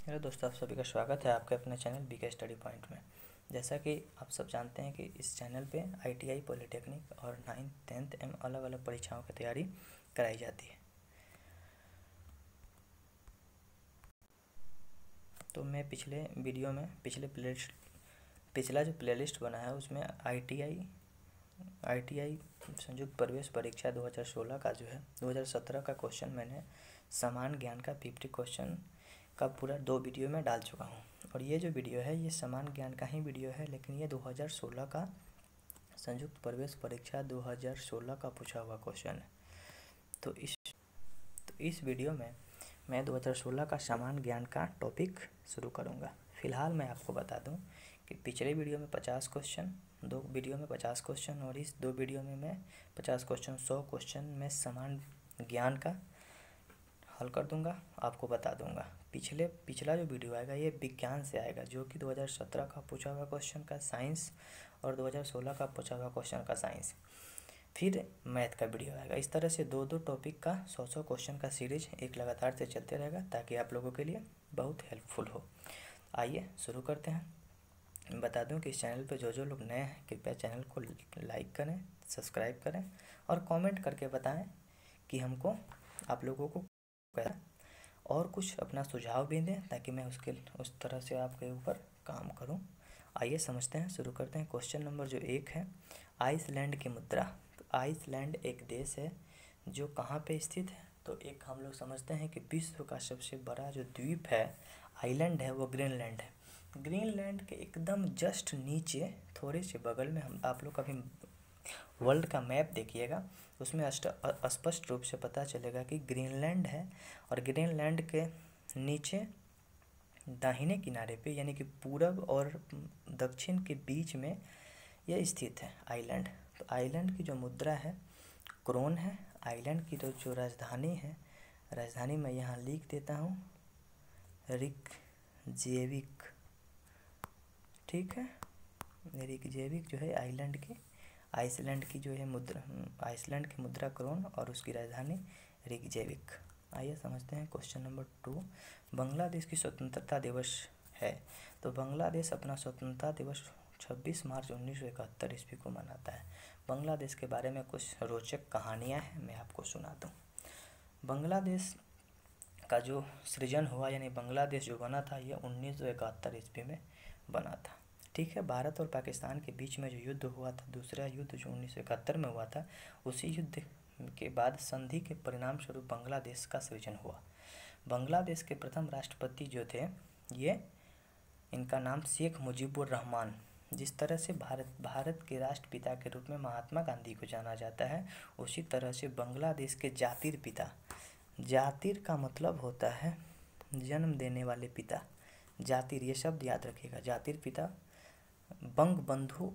Hello दोस्तों, आप सभी का स्वागत है आपके अपने चैनल बीके स्टडी पॉइंट में। जैसा कि आप सब जानते हैं कि इस चैनल पे आईटीआई, पॉलिटेक्निक और 9th, 10th एवं अलग अलग परीक्षाओं की तैयारी कराई जाती है। तो मैं पिछले वीडियो में पिछला जो प्लेलिस्ट बना है उसमें आईटीआई संयुक्त प्रवेश परीक्षा 2016 का जो है 2017 का क्वेश्चन मैंने समान ज्ञान का 50 क्वेश्चन का पूरा 2 वीडियो में डाल चुका हूँ। और ये जो वीडियो है ये समान ज्ञान का ही वीडियो है, लेकिन ये 2016 का संयुक्त प्रवेश परीक्षा 2016 का पूछा हुआ क्वेश्चन है। तो इस वीडियो में मैं 2016 का समान ज्ञान का टॉपिक शुरू करूँगा। फ़िलहाल मैं आपको बता दूँ कि पिछले वीडियो में 50 क्वेश्चन, 2 वीडियो में 50 क्वेश्चन और इस 2 वीडियो में मैं 50 क्वेश्चन 100 क्वेश्चन में समान ज्ञान का हल कर दूंगा, आपको बता दूंगा। पिछला जो वीडियो आएगा ये विज्ञान से आएगा, जो कि 2017 का पूछा हुआ क्वेश्चन का साइंस और 2016 का पूछा हुआ क्वेश्चन का साइंस। फिर मैथ का वीडियो आएगा। इस तरह से 2-2 टॉपिक का 100-100 क्वेश्चन का सीरीज एक लगातार से चलते रहेगा, ताकि आप लोगों के लिए बहुत हेल्पफुल हो। आइए शुरू करते हैं। बता दूं कि इस चैनल पर जो लोग नए हैं कृपया चैनल को लाइक करें, सब्सक्राइब करें और कमेंट करके बताएं कि हमको आप लोगों को और कुछ अपना सुझाव भी दें, ताकि मैं उस तरह से आपके ऊपर काम करूं। आइए समझते हैं, शुरू करते हैं। क्वेश्चन नंबर जो 1 है, आइसलैंड की मुद्रा। तो आइसलैंड एक देश है जो कहाँ पे स्थित है? तो एक हम लोग समझते हैं कि विश्व का सबसे बड़ा जो द्वीप है, आइलैंड है, वो ग्रीनलैंड है। ग्रीनलैंड के एकदम जस्ट नीचे थोड़े से बगल में आप लोग कभी वर्ल्ड का मैप देखिएगा, उसमें स्पष्ट रूप से पता चलेगा कि ग्रीनलैंड है। और ग्रीनलैंड के नीचे दाहिने किनारे पे, यानी कि पूरब और दक्षिण के बीच में यह स्थित है आइलैंड। तो आइलैंड की जो मुद्रा है क्रोन है। आइलैंड की जो राजधानी है, राजधानी मैं यहाँ लिख देता हूँ, रिकजेविक। ठीक है, रिकजेविक जो है आइसलैंड की जो है मुद्रा, आइसलैंड की मुद्रा क्रोन और उसकी राजधानी रिकजेविक। आइए समझते हैं क्वेश्चन नंबर 2। बांग्लादेश की स्वतंत्रता दिवस है। तो बांग्लादेश अपना स्वतंत्रता दिवस 26 मार्च 1971 ईस्वी को मनाता है। बांग्लादेश के बारे में कुछ रोचक कहानियाँ हैं, मैं आपको सुना दूँ। बांग्लादेश का जो सृजन हुआ, यानी बांग्लादेश जो बना था, ये 1971 ईस्वी में बना था। ठीक है, भारत और पाकिस्तान के बीच में जो युद्ध हुआ था, दूसरा युद्ध जो 1971 में हुआ था, उसी युद्ध के बाद संधि के परिणाम स्वरूप बांग्लादेश का सृजन हुआ। बांग्लादेश के प्रथम राष्ट्रपति जो थे, ये इनका नाम शेख मुजीबुर रहमान। जिस तरह से भारत के राष्ट्रपिता के रूप में महात्मा गांधी को जाना जाता है, उसी तरह से बांग्लादेश के जातिर पिता, जातिर का मतलब होता है जन्म देने वाले पिता। जातिर, ये शब्द याद रखिएगा, जातिर पिता। बंगबंधु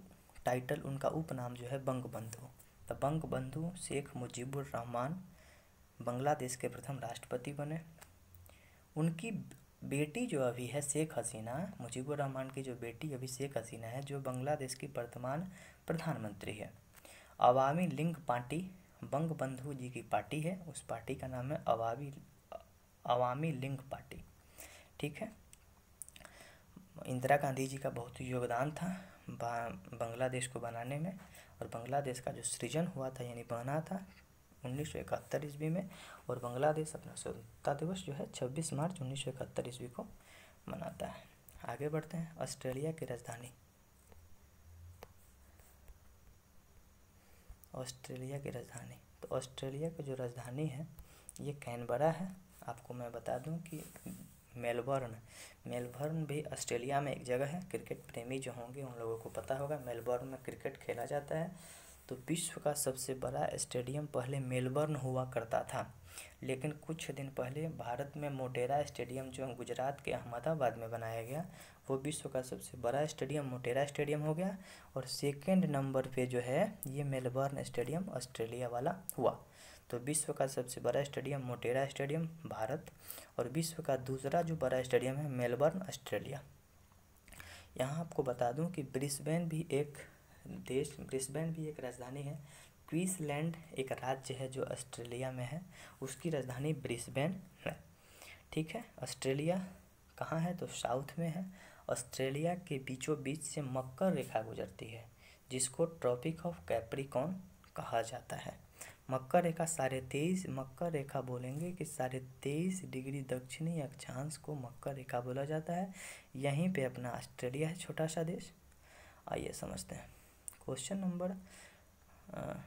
टाइटल, उनका उपनाम जो है बंगबंधु। तो बंगबंधु शेख मुजीबुर रहमान बांग्लादेश के प्रथम राष्ट्रपति बने। उनकी बेटी जो अभी है शेख हसीना, मुजीबुर रहमान की जो बेटी अभी शेख हसीना है, जो बांग्लादेश की वर्तमान प्रधानमंत्री है। अवामी लीग पार्टी बंगबंधु जी की पार्टी है, उस पार्टी का नाम है अवामी लीग पार्टी। ठीक है, इंदिरा गांधी जी का बहुत योगदान था बांग्लादेश को बनाने में। और बांग्लादेश का जो सृजन हुआ था, यानी बना था 1971 ईस्वी में। और बांग्लादेश अपना स्वतंत्रता दिवस जो है 26 मार्च 1971 ईस्वी को मनाता है। आगे बढ़ते हैं। ऑस्ट्रेलिया की राजधानी। ऑस्ट्रेलिया की राजधानी, तो ऑस्ट्रेलिया की जो राजधानी है ये कैनबरा है। आपको मैं बता दूं कि मेलबर्न भी ऑस्ट्रेलिया में एक जगह है। क्रिकेट प्रेमी जो होंगे उन लोगों को पता होगा, मेलबर्न में क्रिकेट खेला जाता है। तो विश्व का सबसे बड़ा स्टेडियम पहले मेलबर्न हुआ करता था, लेकिन कुछ दिन पहले भारत में मोटेरा स्टेडियम जो गुजरात के अहमदाबाद में बनाया गया, वो विश्व का सबसे बड़ा स्टेडियम मोटेरा स्टेडियम हो गया। और सेकेंड नंबर पे जो है ये मेलबर्न स्टेडियम ऑस्ट्रेलिया वाला हुआ। तो विश्व का सबसे बड़ा स्टेडियम मोटेरा स्टेडियम भारत, और विश्व का दूसरा जो बड़ा स्टेडियम है मेलबर्न ऑस्ट्रेलिया। यहाँ आपको बता दूं कि ब्रिस्बेन भी एक राजधानी है। क्वींसलैंड एक राज्य है जो ऑस्ट्रेलिया में है, उसकी राजधानी ब्रिस्बेन है। ठीक है, ऑस्ट्रेलिया कहाँ है तो साउथ में है। ऑस्ट्रेलिया के बीचों बीच से मकर रेखा गुजरती है जिसको ट्रॉपिक ऑफ कैप्रिकॉर्न कहा जाता है। मकर रेखा बोलेंगे कि 23.5 डिग्री दक्षिणी अक्षांश को मकर रेखा बोला जाता है। यहीं पे अपना ऑस्ट्रेलिया है, छोटा सा देश। आइए समझते हैं। क्वेश्चन नंबर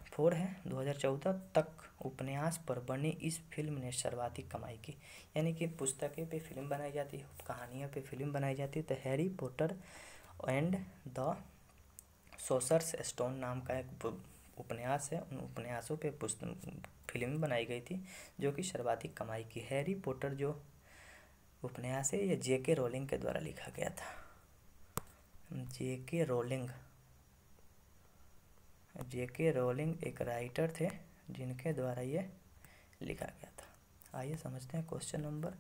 4 है, 2014 तक उपन्यास पर बनी इस फिल्म ने सर्वाधिक कमाई की। यानी कि पुस्तकें पे फिल्म बनाई जाती है, कहानियों पे फिल्म बनाई जाती है। तो Harry Potter and the sorcerer's stone नाम का एक उपन्यास है, उन उपन्यासों पे फिल्म बनाई गई थी जो कि सर्वाधिक कमाई की। हैरी पॉटर जो उपन्यास है ये जेके रोलिंग के द्वारा लिखा गया था। जेके रोलिंग एक राइटर थे जिनके द्वारा ये लिखा गया था। आइए समझते हैं क्वेश्चन नंबर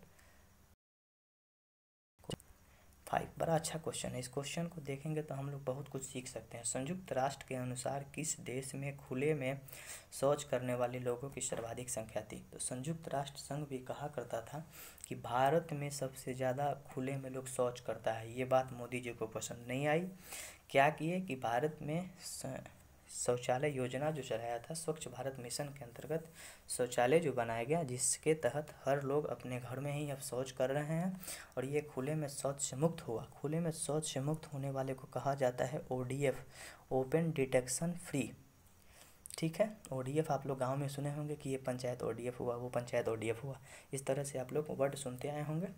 5। बड़ा अच्छा क्वेश्चन है। इस क्वेश्चन को देखेंगे तो हम लोग बहुत कुछ सीख सकते हैं। संयुक्त राष्ट्र के अनुसार किस देश में खुले में शौच करने वाले लोगों की सर्वाधिक संख्या थी? तो संयुक्त राष्ट्र संघ भी कहा करता था कि भारत में सबसे ज़्यादा खुले में लोग शौच करता है। ये बात मोदी जी को पसंद नहीं आई। क्या किए कि भारत में शौचालय योजना जो चलाया था, स्वच्छ भारत मिशन के अंतर्गत शौचालय जो बनाया गया, जिसके तहत हर लोग अपने घर में ही अब शौच कर रहे हैं और ये खुले में शौच से मुक्त हुआ। खुले में शौच से मुक्त होने वाले को कहा जाता है ODF, ओपन डिटेक्शन फ्री। ठीक है, ODF आप लोग गांव में सुने होंगे कि ये पंचायत ODF हुआ, वो पंचायत ODF हुआ, इस तरह से आप लोग वर्ड सुनते आए होंगे।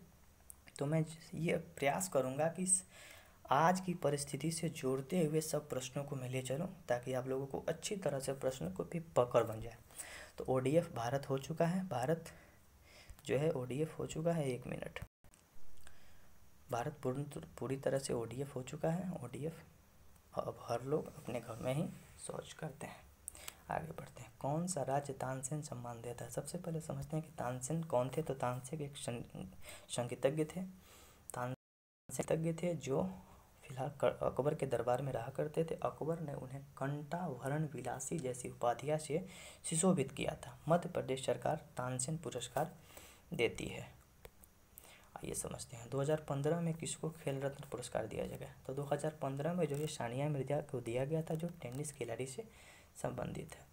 तो मैं ये प्रयास करूँगा कि आज की परिस्थिति से जोड़ते हुए सब प्रश्नों को मैं ले चलूँ ताकि आप लोगों को अच्छी तरह से प्रश्न को भी पकड़ बन जाए। तो ODF भारत हो चुका है, भारत जो है ODF हो चुका है। 1 मिनट, भारत पूरी तरह से ODF हो चुका है। ODF अब हर लोग अपने घर में ही शौच करते हैं। आगे बढ़ते हैं। कौन सा राज्य तानसेन सम्मान देता है? सबसे पहले समझते हैं कि तानसेन कौन थे। तो तानसेन एक संगीतज्ञ थे, तानसेन थे जो फिलहाल अकबर के दरबार में रहा करते थे। अकबर ने उन्हें कंठाभरण विलासी जैसी उपाधियां से सुशोभित किया था। मध्य प्रदेश सरकार तानसेन पुरस्कार देती है। आइए समझते हैं 2015 में किसको खेल रत्न पुरस्कार दिया जाएगा? तो 2015 में जो है सानिया मिर्जा को दिया गया था, जो टेनिस खिलाड़ी से संबंधित है।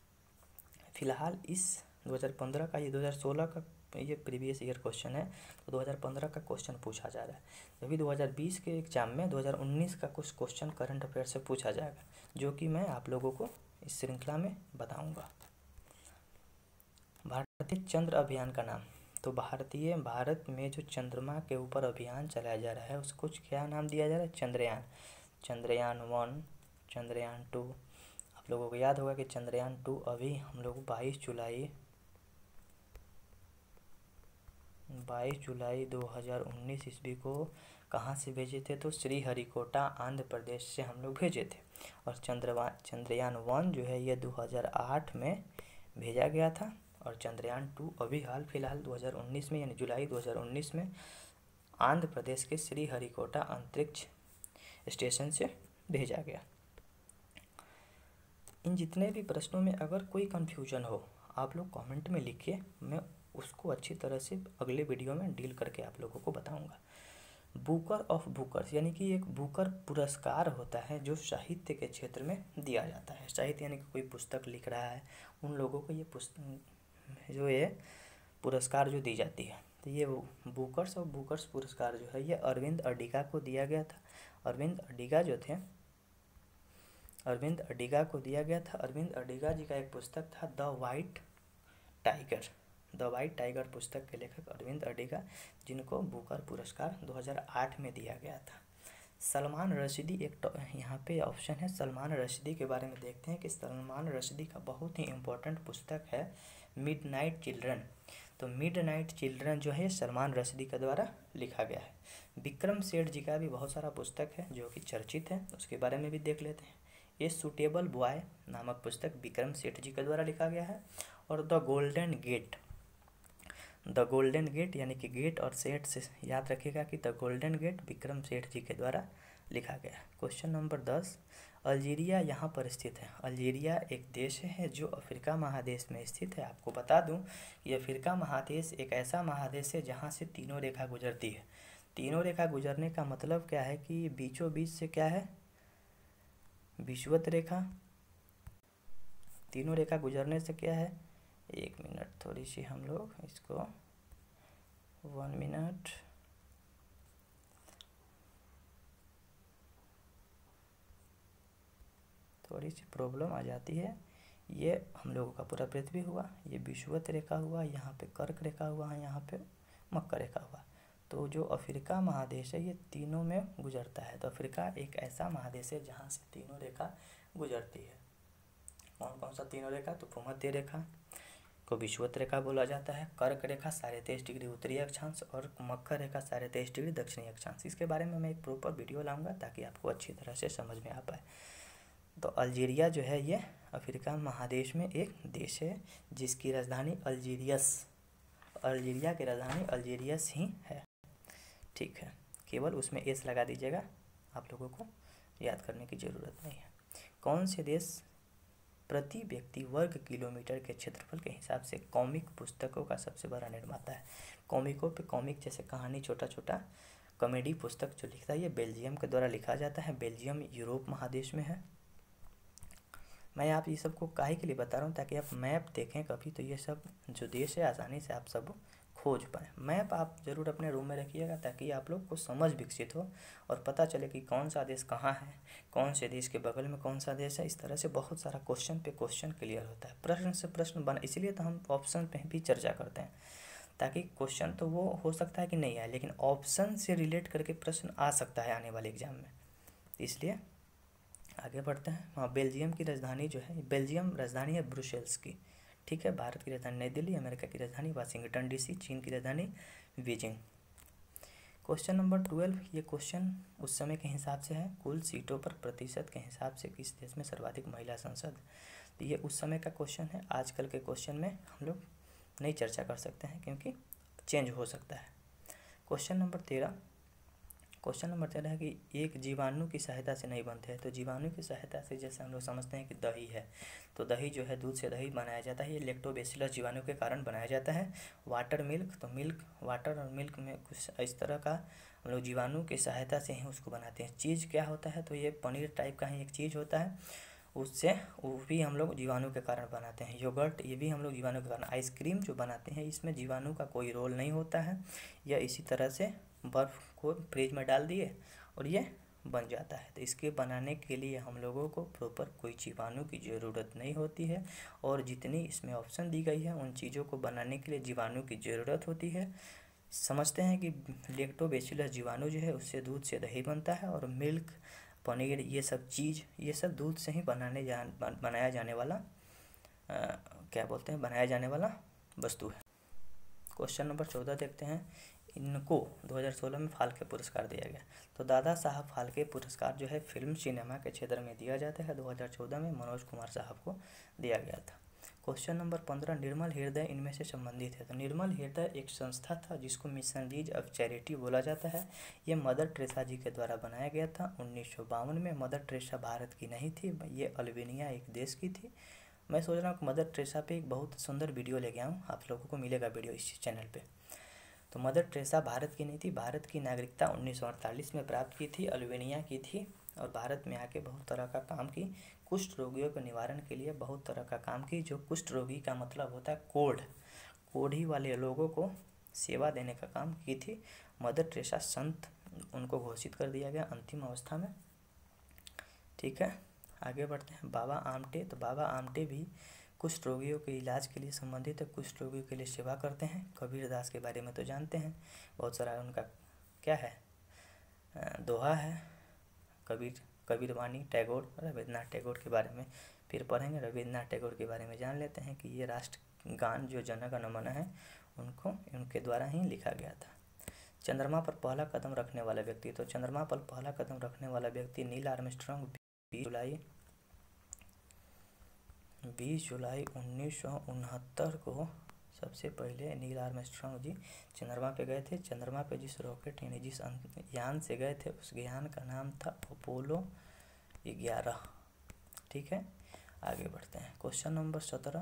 फिलहाल इस 2015 का, ये 2016 का ये प्रीवियस ईयर क्वेश्चन है, तो 2015 का क्वेश्चन पूछा जा रहा है। अभी 2020 के एग्जाम में 2019 का कुछ क्वेश्चन करंट अफेयर से पूछा जाएगा, जो कि मैं आप लोगों को इस श्रृंखला में बताऊंगा। भारतीय चंद्र अभियान का नाम? तो भारत में जो चंद्रमा के ऊपर अभियान चलाया जा रहा है उसको क्या नाम दिया जा रहा है? चंद्रयान। चंद्रयान 1, चंद्रयान 2। आप लोगों को याद होगा कि चंद्रयान 2 अभी हम लोग 22 जुलाई 2019 ईस्वी को कहाँ से भेजे थे? तो श्रीहरिकोटा आंध्र प्रदेश से हम लोग भेजे थे। और चंद्रयान 1 जो है ये 2008 में भेजा गया था और चंद्रयान 2 अभी हाल फिलहाल 2019 में, यानी जुलाई 2019 में आंध्र प्रदेश के श्रीहरिकोटा अंतरिक्ष स्टेशन से भेजा गया। इन जितने भी प्रश्नों में अगर कोई कन्फ्यूजन हो आप लोग कमेंट में लिखिए, मैं उसको अच्छी तरह से अगले वीडियो में डील करके आप लोगों को बताऊंगा। बुकर ऑफ बुकर्स, यानी कि एक बुकर पुरस्कार होता है जो साहित्य के क्षेत्र में दिया जाता है। साहित्य यानी कि कोई पुस्तक लिख रहा है, उन लोगों को ये पुरस्कार जो दी जाती है। तो ये बुकर्स ऑफ बुकर्स पुरस्कार जो है ये अरविंद अडिगा को दिया गया था। अरविंद अडिगा को दिया गया था। अरविंद अडिगा जी का एक पुस्तक था द वाइट टाइगर पुस्तक के लेखक अरविंद अडिगा, जिनको बुकर पुरस्कार 2008 में दिया गया था। सलमान रश्दी यहाँ पे ऑप्शन है। सलमान रश्दी के बारे में देखते हैं कि सलमान रश्दी का बहुत ही इम्पोर्टेंट पुस्तक है मिडनाइट चिल्ड्रन। तो मिडनाइट चिल्ड्रन जो है सलमान रश्दी के द्वारा लिखा गया है। विक्रम सेठ जी का भी बहुत सारा पुस्तक है जो कि चर्चित है, उसके बारे में भी देख लेते हैं। ए सूटेबल बॉय नामक पुस्तक विक्रम सेठ जी के द्वारा लिखा गया है। और द गोल्डन गेट यानी कि गेट और सेठ से याद रखिएगा कि the golden gate Vikram Seth जी के द्वारा लिखा गया है। क्वेश्चन नंबर 10, अल्जीरिया यहाँ पर स्थित है। अल्जीरिया एक देश है जो अफ्रीका महादेश में स्थित है। आपको बता दूं कि अफ्रीका महादेश एक ऐसा महादेश है जहाँ से तीनों रेखा गुजरती है। तीनों रेखा गुजरने का मतलब क्या है कि बीचों बीच से क्या है, विषुवत रेखा। तीनों रेखा गुजरने से क्या है, 1 मिनट, थोड़ी सी हम लोग इसको 1 मिनट, थोड़ी सी प्रॉब्लम आ जाती है। ये हम लोगों का पूरा पृथ्वी हुआ, ये विषुवत रेखा हुआ, यहाँ पे कर्क रेखा हुआ, यहाँ पे मकर रेखा हुआ। तो जो अफ्रीका महादेश है ये तीनों में गुजरता है। तो अफ्रीका एक ऐसा महादेश है जहाँ से तीनों रेखा गुजरती है। कौन कौन सा तीनों रेखा, तो भूमध्य रेखा को विषुवत रेखा बोला जाता है, कर्क रेखा 23.5 डिग्री उत्तरी अक्षांश और मकर रेखा 23.5 डिग्री दक्षिणी अक्षांश। इसके बारे में मैं एक प्रॉपर वीडियो लाऊंगा ताकि आपको अच्छी तरह से समझ में आ पाए। तो अल्जीरिया जो है ये अफ्रीका महादेश में एक देश है जिसकी राजधानी अल्जीरिया की राजधानी अल्जीरियस ही है। ठीक है, केवल उसमें एस लगा दीजिएगा, आप लोगों को याद करने की ज़रूरत नहीं है। कौन से देश प्रति व्यक्ति वर्ग किलोमीटर के क्षेत्रफल के हिसाब से कॉमिक पुस्तकों का सबसे बड़ा निर्माता है? कॉमिकों पे कॉमिक जैसे कहानी, छोटा छोटा कॉमेडी पुस्तक जो लिखता है ये बेल्जियम के द्वारा लिखा जाता है। बेल्जियम यूरोप महादेश में है। मैं आप ये सबको काहे के लिए बता रहा हूँ, ताकि आप मैप देखें कभी तो ये सब जो देश है आसानी से आप सब खोज पाएँ। मैप आप ज़रूर अपने रूम में रखिएगा ताकि आप लोग को समझ विकसित हो और पता चले कि कौन सा देश कहाँ है, कौन से देश के बगल में कौन सा देश है। इस तरह से बहुत सारा क्वेश्चन पे क्वेश्चन क्लियर होता है, प्रश्न से प्रश्न बना। इसलिए तो हम ऑप्शन पे भी चर्चा करते हैं, ताकि क्वेश्चन तो वो हो सकता है कि नहीं आए, लेकिन ऑप्शन से रिलेट करके प्रश्न आ सकता है आने वाले एग्जाम में। इसलिए आगे बढ़ते हैं। हाँ, बेल्जियम की राजधानी जो है, बेल्जियम राजधानी है ब्रुसेल्स की। ठीक है, भारत की राजधानी नई दिल्ली, अमेरिका की राजधानी वाशिंगटन डीसी, चीन की राजधानी बीजिंग। क्वेश्चन नंबर 12, ये क्वेश्चन उस समय के हिसाब से है, कुल सीटों पर प्रतिशत के हिसाब से किस देश में सर्वाधिक महिला संसद। तो ये उस समय का क्वेश्चन है, आजकल के क्वेश्चन में हम लोग नहीं चर्चा कर सकते हैं क्योंकि चेंज हो सकता है। क्वेश्चन नंबर 13 है कि एक जीवाणु की सहायता से नहीं बनते हैं। तो जीवाणु की सहायता से जैसे हम लोग समझते हैं कि दही है, तो दही जो है दूध से दही बनाया जाता है, ये लैक्टोबैसिलस जीवाणु के कारण बनाया जाता है। वाटर मिल्क, तो वाटर और मिल्क में कुछ इस तरह का हम लोग जीवाणु की सहायता से ही उसको बनाते हैं। चीज़ क्या होता है, तो ये पनीर टाइप का ही एक चीज़ होता है, उससे वो भी हम लोग जीवाणु के कारण बनाते हैं। योगर्ट, ये भी हम लोग जीवाणु के कारण। आइसक्रीम जो बनाते हैं इसमें जीवाणु का कोई रोल नहीं होता है, या इसी तरह से बर्फ़ को फ्रिज में डाल दिए और ये बन जाता है। तो इसके बनाने के लिए हम लोगों को प्रॉपर कोई जीवाणु की ज़रूरत नहीं होती है, और जितनी इसमें ऑप्शन दी गई है उन चीज़ों को बनाने के लिए जीवाणु की ज़रूरत होती है। समझते हैं कि लैक्टोबैसिलस जीवाणु जो है उससे दूध से दही बनता है, और मिल्क, पनीर, ये सब चीज़, ये सब दूध से ही बनाया जाने वाला बनाया जाने वाला वस्तु है। क्वेश्चन नंबर 14 देखते हैं। इनको 2016 में फाल्के पुरस्कार दिया गया। तो दादा साहब फाल्के पुरस्कार जो है फिल्म सिनेमा के क्षेत्र में दिया जाता है। 2014 में मनोज कुमार साहब को दिया गया था। क्वेश्चन नंबर 15, निर्मल हृदय इनमें से संबंधित है। तो निर्मल हृदय एक संस्था था जिसको मिशनरीज ऑफ चैरिटी बोला जाता है। ये मदर टेरेसा जी के द्वारा बनाया गया था 1952 में। मदर टेरेसा भारत की नहीं थी, ये अल्बानिया एक देश की थी। मैं सोच रहा हूँ कि मदर टेरेसा पे एक बहुत सुंदर वीडियो लेके आऊँ, आप लोगों को मिलेगा वीडियो इस चैनल पे। तो मदर टेरेसा भारत की नहीं थी, भारत की नागरिकता 1948 में प्राप्त की थी, अल्बानिया की थी, और भारत में आके बहुत तरह का काम की। कुष्ठ रोगियों के निवारण के लिए बहुत तरह का काम की। जो कुष्ठ रोगी का मतलब होता है कोढ़ी वाले लोगों को सेवा देने का काम की थी मदर टेरेसा। संत उनको घोषित कर दिया गया अंतिम अवस्था में। ठीक है, आगे बढ़ते हैं। बाबा आमटे, तो बाबा आमटे भी कुष्ठ रोगियों के इलाज के लिए संबंधित है, कुष्ठ रोगियों के लिए सेवा करते हैं। कबीर दास के बारे में तो जानते हैं, बहुत सारा उनका क्या है दोहा है। कबीर वाणी, टैगोर, रविन्द्रनाथ टैगोर के बारे में फिर पढ़ेंगे। रविन्द्रनाथ टैगोर के बारे में जान लेते हैं कि ये राष्ट्रगान जो जन गण मन है उनको उनके द्वारा ही लिखा गया था। चंद्रमा पर पहला कदम रखने वाला व्यक्ति, तो चंद्रमा पर पहला कदम रखने वाला व्यक्ति नील आर्मस्ट्रांग 20 जुलाई 1969 को सबसे पहले नील आर्मस्ट्रांग जी चंद्रमा पे गए थे। चंद्रमा पे जिस रॉकेट यानी जिस यान से गए थे उस यान का नाम था अपोलो 11। ठीक है, आगे बढ़ते हैं। क्वेश्चन नंबर 17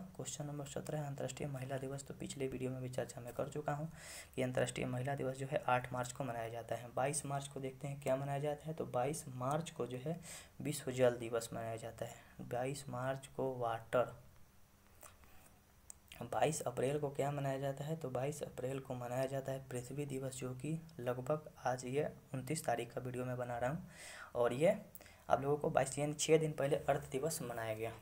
है अंतर्राष्ट्रीय महिला दिवस। तो पिछले वीडियो में भी चर्चा मैं कर चुका हूँ कि अंतर्राष्ट्रीय महिला दिवस जो है 8 मार्च को मनाया जाता है। 22 मार्च को देखते हैं क्या मनाया जाता है। तो 22 मार्च को जो है विश्व जल दिवस मनाया जाता है। 22 मार्च को वाटर। 22 अप्रैल को क्या मनाया जाता है। तो 22 अप्रैल को मनाया जाता है पृथ्वी दिवस, जो कि लगभग आज ये 29 तारीख का वीडियो मैं बना रहा हूँ, और ये आप लोगों को 22 यानी 6 दिन पहले अर्थ दिवस मनाया गया।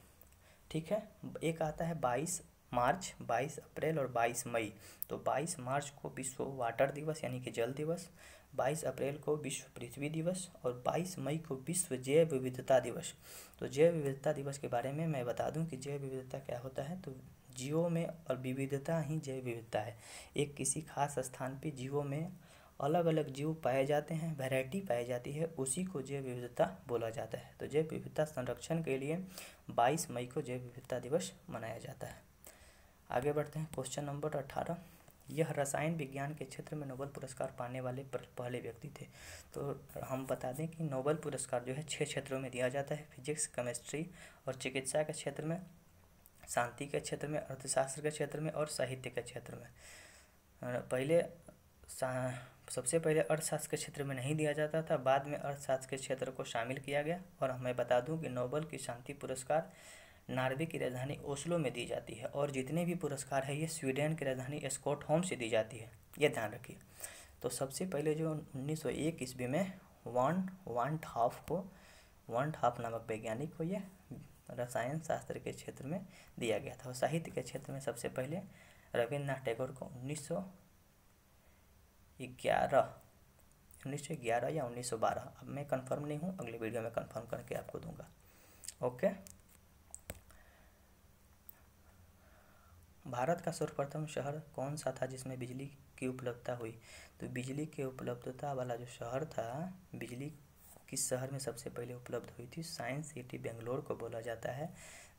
ठीक है, एक आता है 22 मार्च, 22 अप्रैल और 22 मई। तो 22 मार्च को विश्व वाटर दिवस यानी कि जल दिवस, 22 अप्रैल को विश्व पृथ्वी दिवस और 22 मई को विश्व जैव विविधता दिवस। तो जैव विविधता दिवस के बारे में मैं बता दूं कि जैव विविधता क्या होता है। तो जीवों में और विविधता ही जैव विविधता है। एक किसी खास स्थान पे जीवों में अलग अलग जीव पाए जाते हैं, वैरायटी पाई जाती है, उसी को जैव विविधता बोला जाता है। तो जैव विविधता संरक्षण के लिए 22 मई को जैव विविधता दिवस मनाया जाता है। आगे बढ़ते हैं। क्वेश्चन नंबर 18, यह रसायन विज्ञान के क्षेत्र में नोबेल पुरस्कार पाने वाले पहले व्यक्ति थे। तो हम बता दें कि नोबेल पुरस्कार जो है 6 क्षेत्रों में दिया जाता है। फिजिक्स, केमिस्ट्री और चिकित्सा के क्षेत्र में, शांति के क्षेत्र में, अर्थशास्त्र के क्षेत्र में और साहित्य के क्षेत्र में। सबसे पहले अर्थशास्त्र के क्षेत्र में नहीं दिया जाता था, बाद में अर्थशास्त्र के क्षेत्र को शामिल किया गया। और मैं बता दूं कि नोबेल की शांति पुरस्कार नॉर्वे की राजधानी ओस्लो में दी जाती है, और जितने भी पुरस्कार है ये स्वीडन की राजधानी स्टॉकहोम से दी जाती है, ये ध्यान रखिए। तो सबसे पहले जो 1901 ईस्वी में वान हाफ नामक वैज्ञानिक को ये रसायन शास्त्र के क्षेत्र में दिया गया था। और साहित्य के क्षेत्र में सबसे पहले रविन्द्रनाथ टैगोर को 1911 या 1912, अब मैं कंफर्म नहीं हूँ, अगले वीडियो में कंफर्म करके आपको दूंगा। ओके। भारत का सर्वप्रथम शहर कौन सा था जिसमें बिजली की उपलब्धता हुई। तो बिजली की उपलब्धता वाला जो शहर था, बिजली किस शहर में सबसे पहले उपलब्ध हुई थी। साइंस सिटी बेंगलोर को बोला जाता है,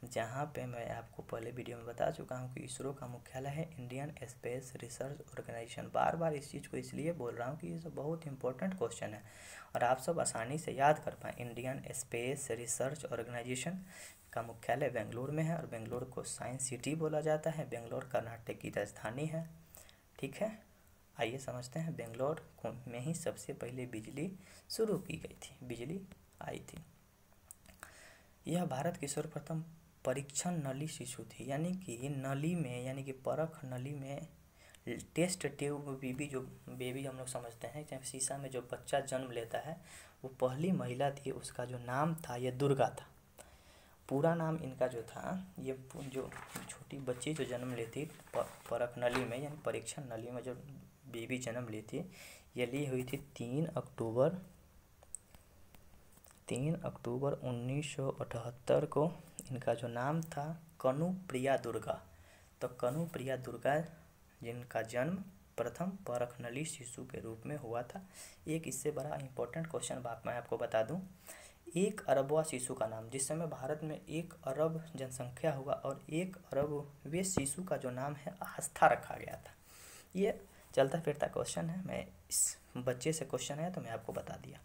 जहाँ पे मैं आपको पहले वीडियो में बता चुका हूँ कि इसरो का मुख्यालय है, इंडियन स्पेस रिसर्च ऑर्गेनाइजेशन। बार बार इस चीज़ को इसलिए बोल रहा हूँ कि ये सब बहुत इंपॉर्टेंट क्वेश्चन है और आप सब आसानी से याद कर पाएँ। इंडियन स्पेस रिसर्च ऑर्गेनाइजेशन का मुख्यालय बेंगलोर में है और बेंगलोर को साइंस सिटी बोला जाता है। बेंगलोर कर्नाटक की राजधानी है। ठीक है, आइए समझते हैं। बेंगलोर में ही सबसे पहले बिजली शुरू की गई थी, बिजली आई थी। यह भारत की सर्वप्रथम परीक्षण नली शिशु थी, यानी कि नली में, यानी कि परख नली में टेस्ट ट्यूब बेबी हम लोग समझते हैं, चाहे शीशा में जो बच्चा जन्म लेता है, वो पहली महिला थी। उसका जो नाम था ये दुर्गा था। पूरा नाम इनका जो था, ये जो छोटी बच्ची जो जन्म लेती परख नली में यानी परीक्षण नली में जो बेबी जन्म ली थी, ये ली हुई थी 3 अक्टूबर 1978 को। इनका जो नाम था कनुप्रिया दुर्गा। तो कनुप्रिया दुर्गा जिनका जन्म प्रथम परख नली शिशु के रूप में हुआ था। एक इससे बड़ा इंपॉर्टेंट क्वेश्चन मैं आपको बता दूं, 1 अरबवा शिशु का नाम, जिस समय भारत में 1 अरब जनसंख्या हुआ और 1 अरबवें शिशु का जो नाम है आस्था रखा गया था। ये चलता फिरता क्वेश्चन है, मैं इस बच्चे से क्वेश्चन है तो मैं आपको बता दिया।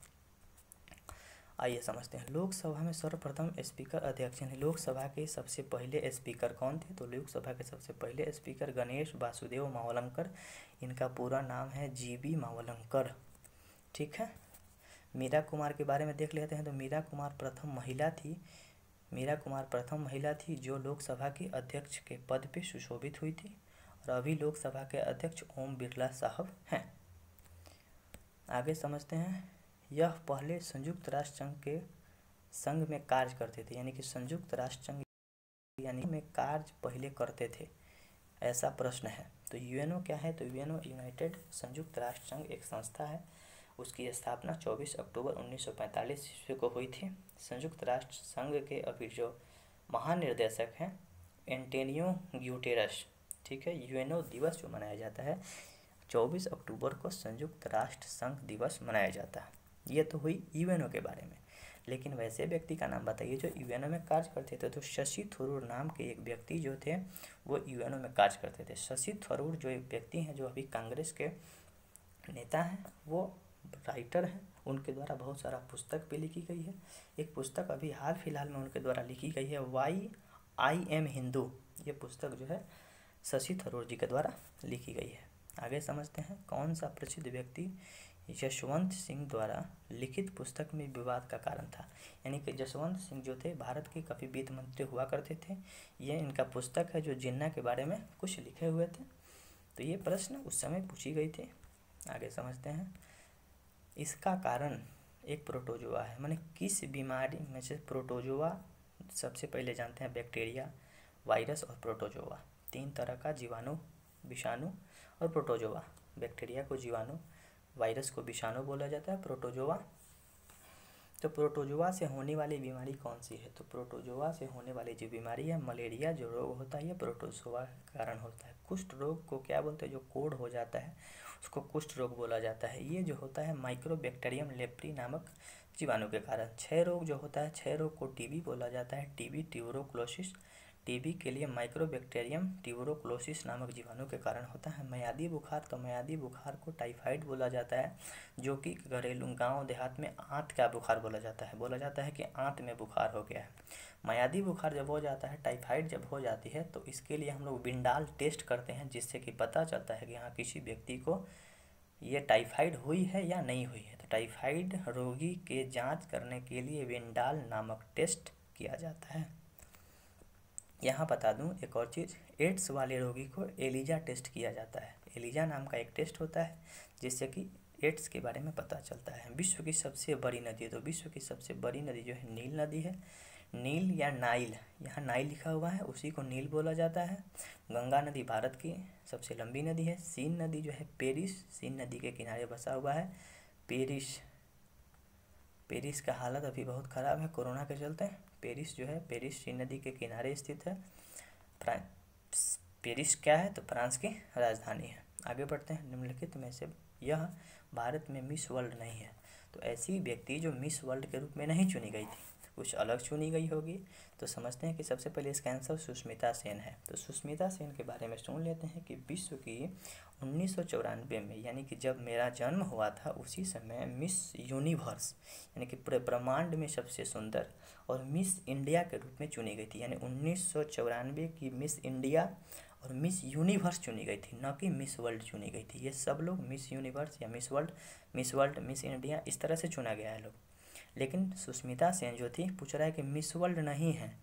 आइए समझते हैं। लोकसभा में सर्वप्रथम स्पीकर अध्यक्ष हैं। लोकसभा के सबसे पहले स्पीकर कौन थे। तो लोकसभा के सबसे पहले स्पीकर गणेश वासुदेव मावलंकर, इनका पूरा नाम है जीबी मावलंकर। ठीक है, मीरा कुमार के बारे में देख लेते हैं। तो मीरा कुमार प्रथम महिला थी जो लोकसभा की अध्यक्ष के पद पे सुशोभित हुई थी, और अभी लोकसभा के अध्यक्ष ओम बिरला साहब हैं। आगे समझते हैं। यह पहले संयुक्त राष्ट्र संघ में कार्य करते थे, यानी कि संयुक्त राष्ट्र संघ यानी में कार्य पहले करते थे, ऐसा प्रश्न है। तो यूएनओ क्या है। तो यूएनओ यूनाइटेड संयुक्त राष्ट्र संघ एक संस्था है। उसकी स्थापना 24 अक्टूबर 1945 ईस्वी को हुई थी। संयुक्त राष्ट्र संघ के अभी जो महानिर्देशक हैं एंटोनियो ग्यूटेरस। ठीक है, यूएनओ दिवस जो मनाया जाता है 24 अक्टूबर को संयुक्त राष्ट्र संघ दिवस मनाया जाता है। ये तो हुई यूएनओ के बारे में। लेकिन वैसे व्यक्ति का नाम बताइए जो यूएनओ में कार्य करते थे। तो शशि थरूर नाम के एक व्यक्ति जो थे वो यूएनओ में कार्य करते थे। शशि थरूर जो एक व्यक्ति हैं जो अभी कांग्रेस के नेता हैं, वो राइटर हैं। उनके द्वारा बहुत सारा पुस्तक भी लिखी गई है। एक पुस्तक अभी हाल फिलहाल में उनके द्वारा लिखी गई है, वाई आई एम हिंदू, ये पुस्तक जो है शशि थरूर जी के द्वारा लिखी गई है। आगे समझते हैं कौन सा प्रसिद्ध व्यक्ति जसवंत सिंह द्वारा लिखित पुस्तक में विवाद का कारण था। यानी कि जसवंत सिंह जो थे भारत के काफ़ी वित्त मंत्री हुआ करते थे। ये इनका पुस्तक है जो जिन्ना के बारे में कुछ लिखे हुए थे। तो ये प्रश्न उस समय पूछी गई थी। आगे समझते हैं, इसका कारण एक प्रोटोजोआ है। माने किस बीमारी में से प्रोटोजोआ, सबसे पहले जानते हैं बैक्टीरिया, वायरस और प्रोटोजोआ, 3 तरह का जीवाणु, विषाणु और प्रोटोजोआ। बैक्टीरिया को जीवाणु, वायरस को विषाणु बोला जाता है, प्रोटोजोआ। तो प्रोटोजोआ से होने वाली बीमारी कौन सी है? तो प्रोटोजोआ से होने वाली जो बीमारी है, मलेरिया जो रोग होता है, ये प्रोटोजोआ के कारण होता है। कुष्ठ रोग को क्या बोलते हैं? जो कोढ़ हो जाता है उसको कुष्ठ रोग बोला जाता है। ये जो होता है माइक्रोबैक्टीरियम लेप्री नामक जीवाणु के कारण। क्षय रोग जो होता है, क्षय रोग को टीबी बोला जाता है, टीबी ट्यूबरोक्लोसिस, टीबी के लिए माइक्रोबैक्टीरियम ट्यूबरोक्लोसिस नामक जीवाणु के कारण होता है। म्यादी बुखार, तो म्यादी बुखार को टाइफाइड बोला जाता है, जो कि घरेलू गांव देहात में आंत का बुखार बोला जाता है कि आंत में बुखार हो गया है। म्यादी बुखार जब हो जाता है, टाइफाइड जब हो जाती है, तो इसके लिए हम लोग विंडाल टेस्ट करते हैं, जिससे कि पता चलता है कि हाँ किसी व्यक्ति को ये टाइफाइड हुई है या नहीं हुई है। तो टाइफाइड रोगी के जांच करने के लिए विंडाल नामक टेस्ट किया जाता है। यहाँ बता दूँ एक और चीज़, एड्स वाले रोगी को एलिजा टेस्ट किया जाता है। एलिजा नाम का एक टेस्ट होता है जिससे कि एड्स के बारे में पता चलता है। विश्व की सबसे बड़ी नदी, तो विश्व की सबसे बड़ी नदी जो है नील नदी है। नील या नाइल, यहाँ नाइल लिखा हुआ है, उसी को नील बोला जाता है। गंगा नदी भारत की सबसे लंबी नदी है। सीन नदी जो है पेरिस, सीन नदी के किनारे बसा हुआ है पेरिस का हालत अभी बहुत ख़राब है कोरोना के चलते। पेरिस जो है, पेरिस सीन नदी के किनारे स्थित है। पेरिस क्या है? तो फ्रांस की राजधानी है। आगे बढ़ते हैं, निम्नलिखित में से यह भारत में मिस वर्ल्ड नहीं है। तो ऐसी व्यक्ति जो मिस वर्ल्ड के रूप में नहीं चुनी गई थी, कुछ अलग चुनी गई होगी। तो समझते हैं कि सबसे पहले इसका आंसर सुष्मिता सेन है। तो सुष्मिता सेन के बारे में सुन लेते हैं कि विश्व की 1994 में, यानी कि जब मेरा जन्म हुआ था उसी समय, मिस यूनिवर्स यानी कि पूरे ब्रह्मांड में सबसे सुंदर और मिस इंडिया के रूप में चुनी गई थी। यानी 1994 की मिस इंडिया और मिस यूनिवर्स चुनी गई थी, न कि मिस वर्ल्ड चुनी गई थी। ये सब लोग मिस यूनिवर्स या मिस वर्ल्ड, मिस इंडिया इस तरह से चुना गया है लोग। लेकिन सुष्मिता सेन जो थी, पूछ रहा है कि मिस वर्ल्ड नहीं है,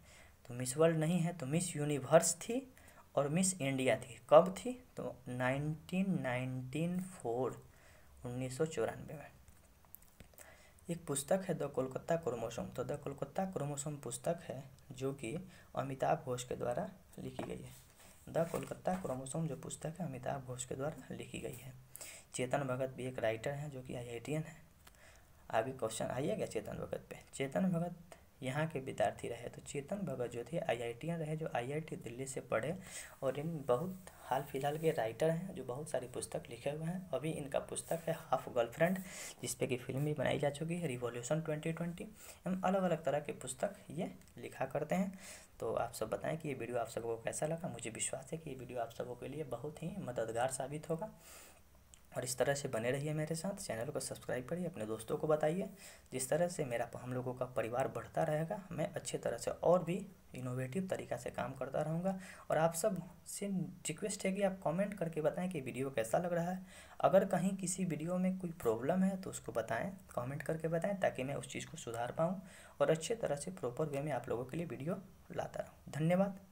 तो मिस वर्ल्ड नहीं है तो मिस यूनिवर्स थी और मिस इंडिया थी। कब थी? तो 1994 में। एक पुस्तक है द कोलकाता क्रोमोसोम। तो द कोलकाता क्रोमोसोम पुस्तक है जो कि अमिताभ घोष के द्वारा लिखी गई है। द कोलकाता क्रोमोसोम जो पुस्तक है अमिताभ घोष के द्वारा लिखी गई है। चेतन भगत भी एक राइटर हैं जो कि IITian है। आगे क्वेश्चन आइए क्या चेतन भगत पे। चेतन भगत यहाँ के विद्यार्थी रहे। तो चेतन भगत जो थे IITian रहे, जो IIT दिल्ली से पढ़े, और इन बहुत हाल फिलहाल के राइटर हैं जो बहुत सारी पुस्तक लिखे हुए हैं। अभी इनका पुस्तक है हाफ गर्लफ्रेंड, जिसपे की फिल्म भी बनाई जा चुकी है, रिवॉल्यूशन 2020। हम अलग अलग तरह के पुस्तक ये लिखा करते हैं। तो आप सब बताएं कि ये वीडियो आप सबको कैसा लगा। मुझे विश्वास है कि ये वीडियो आप सबों के लिए बहुत ही मददगार साबित होगा, और इस तरह से बने रहिए मेरे साथ। चैनल को सब्सक्राइब करिए, अपने दोस्तों को बताइए। जिस तरह से हम लोगों का परिवार बढ़ता रहेगा, मैं अच्छे तरह से और भी इनोवेटिव तरीक़ा से काम करता रहूँगा। और आप सब से रिक्वेस्ट है कि आप कमेंट करके बताएं कि वीडियो कैसा लग रहा है। अगर कहीं किसी वीडियो में कोई प्रॉब्लम है तो उसको बताएं, कमेंट करके बताएं, ताकि मैं उस चीज़ को सुधार पाऊँ और अच्छे तरह से प्रॉपर वे में आप लोगों के लिए वीडियो लाता रहूँ। धन्यवाद।